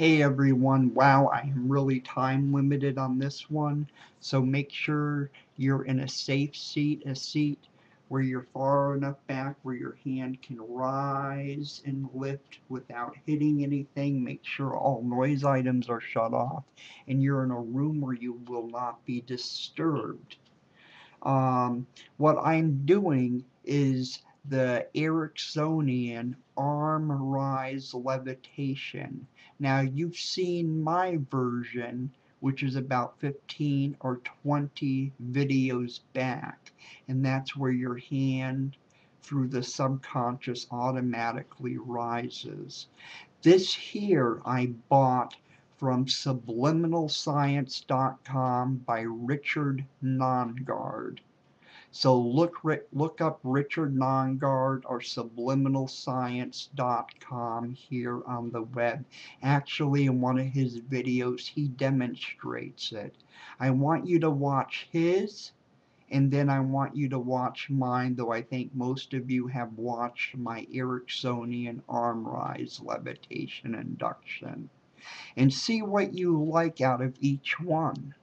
Hey everyone, wow, I am really time limited on this one, so make sure you're in a safe seat, a seat where you're far enough back where your hand can rise and lift without hitting anything. Make sure all noise items are shut off, and you're in a room where you will not be disturbed. What I'm doing is the Ericksonian arm rise levitation. Now you've seen my version, which is about 15 or 20 videos back, and that's where your hand through the subconscious automatically rises. This here I bought from subliminalscience.com by Richard Nongard. So look up Richard Nongard or subliminalscience.com here on the web. Actually, in one of his videos, he demonstrates it. I want you to watch his, and then I want you to watch mine, though I think most of you have watched my Ericksonian arm rise levitation induction, and see what you like out of each one.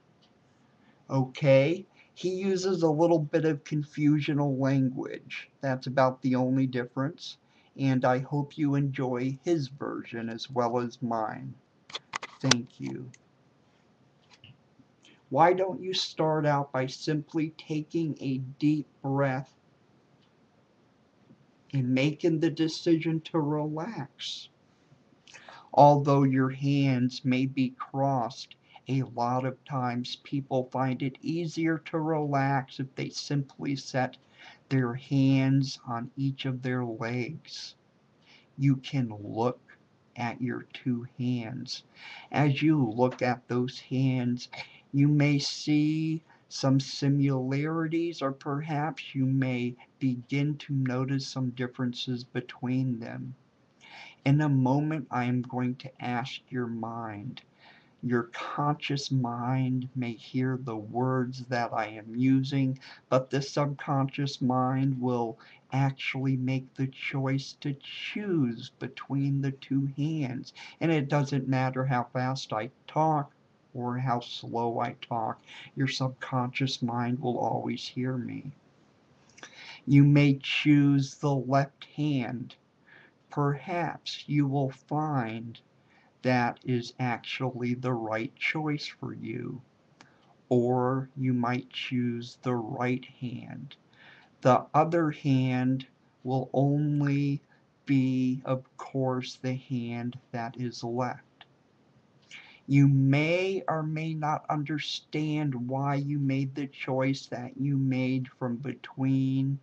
Okay? He uses a little bit of confusional language. That's about the only difference, and I hope you enjoy his version as well as mine. Thank you. Why don't you start out by simply taking a deep breath and making the decision to relax? Although your hands may be crossed, a lot of times people find it easier to relax if they simply set their hands on each of their legs. You can look at your two hands. As you look at those hands, you may see some similarities, or perhaps you may begin to notice some differences between them. In a moment, I am going to ask your mind. Your conscious mind may hear the words that I am using, but the subconscious mind will actually make the choice to choose between the two hands. And it doesn't matter how fast I talk or how slow I talk, your subconscious mind will always hear me. You may choose the left hand. Perhaps you will find that is actually the right choice for you. Or you might choose the right hand. The other hand will only be, of course, the hand that is left. You may or may not understand why you made the choice that you made from between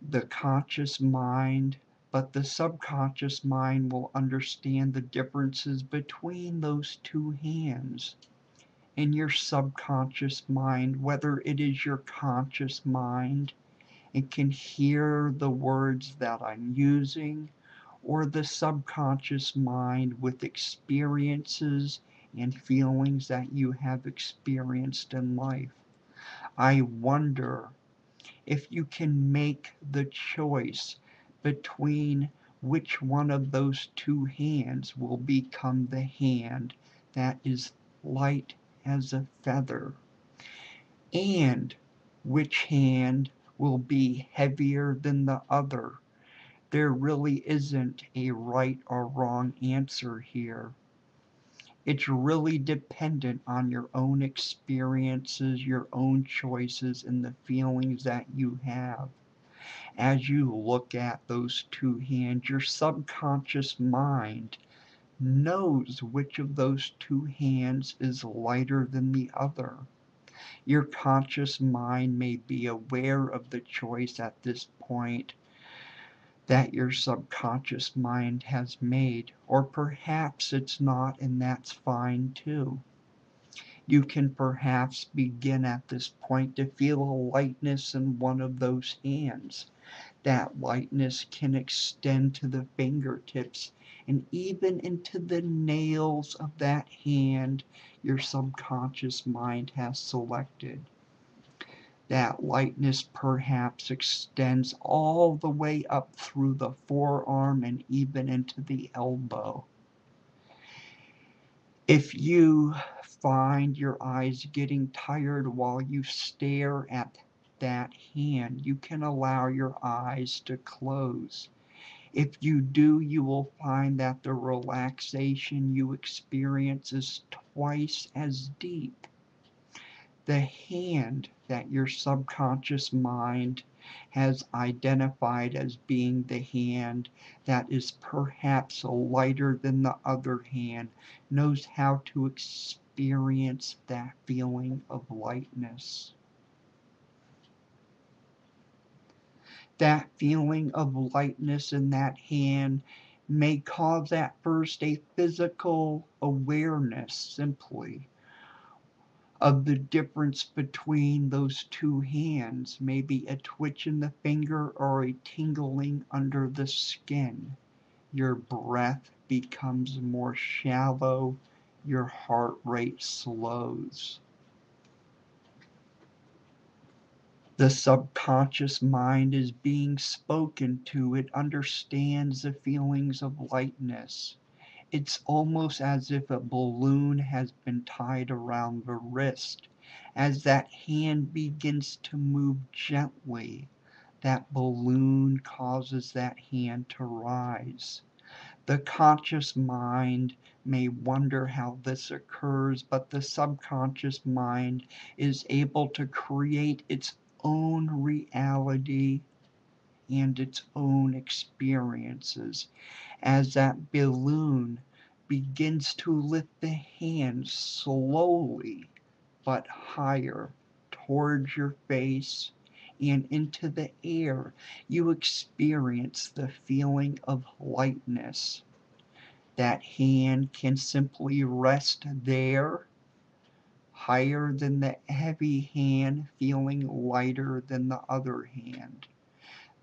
the conscious mind, but the subconscious mind will understand the differences between those two hands. In your subconscious mind, whether it is your conscious mind, it can hear the words that I'm using, or the subconscious mind with experiences and feelings that you have experienced in life. I wonder if you can make the choice between which one of those two hands will become the hand that is light as a feather, and which hand will be heavier than the other. There really isn't a right or wrong answer here. It's really dependent on your own experiences, your own choices, and the feelings that you have. As you look at those two hands, your subconscious mind knows which of those two hands is lighter than the other. Your conscious mind may be aware of the choice at this point that your subconscious mind has made, or perhaps it's not, and that's fine too. You can perhaps begin at this point to feel a lightness in one of those hands. That lightness can extend to the fingertips and even into the nails of that hand your subconscious mind has selected. That lightness perhaps extends all the way up through the forearm and even into the elbow. If you find your eyes getting tired while you stare at that hand, you can allow your eyes to close. If you do, you will find that the relaxation you experience is twice as deep. The hand that your subconscious mind has identified as being the hand that is perhaps lighter than the other hand knows how to experience that feeling of lightness. That feeling of lightness in that hand may cause at first a physical awareness simply of the difference between those two hands, maybe a twitch in the finger or a tingling under the skin. Your breath becomes more shallow, your heart rate slows. The subconscious mind is being spoken to. It understands the feelings of lightness. It's almost as if a balloon has been tied around the wrist. As that hand begins to move gently, that balloon causes that hand to rise. The conscious mind may wonder how this occurs, but the subconscious mind is able to create its own reality and its own experiences as that balloon begins to lift the hand slowly but higher towards your face and into the air. You experience the feeling of lightness. That hand can simply rest there, higher than the heavy hand, feeling lighter than the other hand.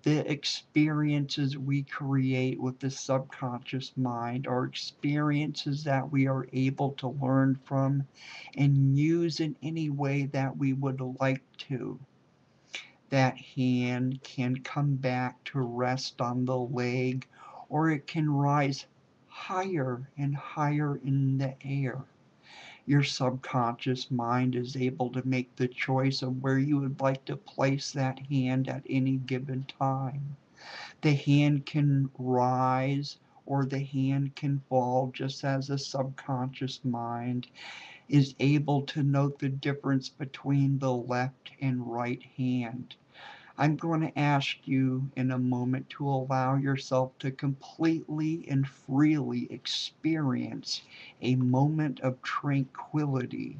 The experiences we create with the subconscious mind are experiences that we are able to learn from and use in any way that we would like to. That hand can come back to rest on the leg, or it can rise higher and higher in the air. Your subconscious mind is able to make the choice of where you would like to place that hand at any given time. The hand can rise or the hand can fall, just as the subconscious mind is able to note the difference between the left and right hand. I'm going to ask you in a moment to allow yourself to completely and freely experience a moment of tranquility,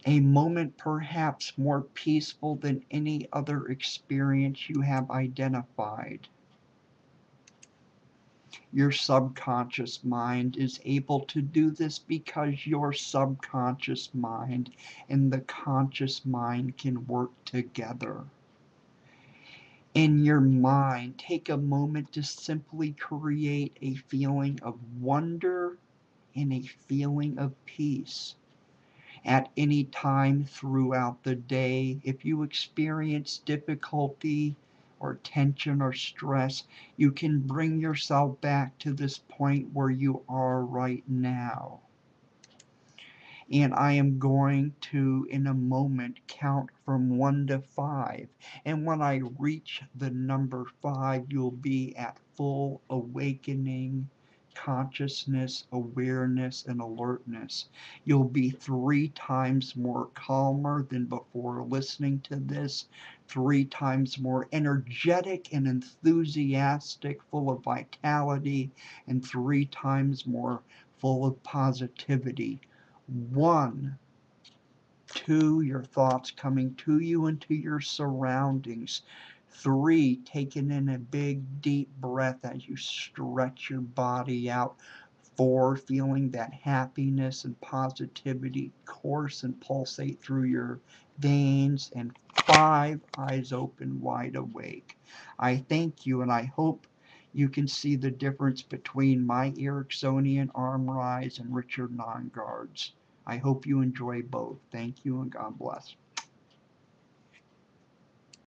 a moment perhaps more peaceful than any other experience you have identified. Your subconscious mind is able to do this because your subconscious mind and the conscious mind can work together. In your mind, take a moment to simply create a feeling of wonder and a feeling of peace. At any time throughout the day, if you experience difficulty or tension or stress, you can bring yourself back to this point where you are right now. And I am going to, in a moment, count from 1 to 5. And when I reach the number 5, you'll be at full awakening, consciousness, awareness, and alertness. You'll be 3 times more calmer than before listening to this, 3 times more energetic and enthusiastic, full of vitality, and 3 times more full of positivity. 1, 2, your thoughts coming to you and to your surroundings. 3, taking in a big deep breath as you stretch your body out. 4, feeling that happiness and positivity course and pulsate through your veins. And 5, eyes open wide awake. I thank you, and I hope you can see the difference between my Ericksonian arm rise and Richard Nongard's. I hope you enjoy both. Thank you and God bless.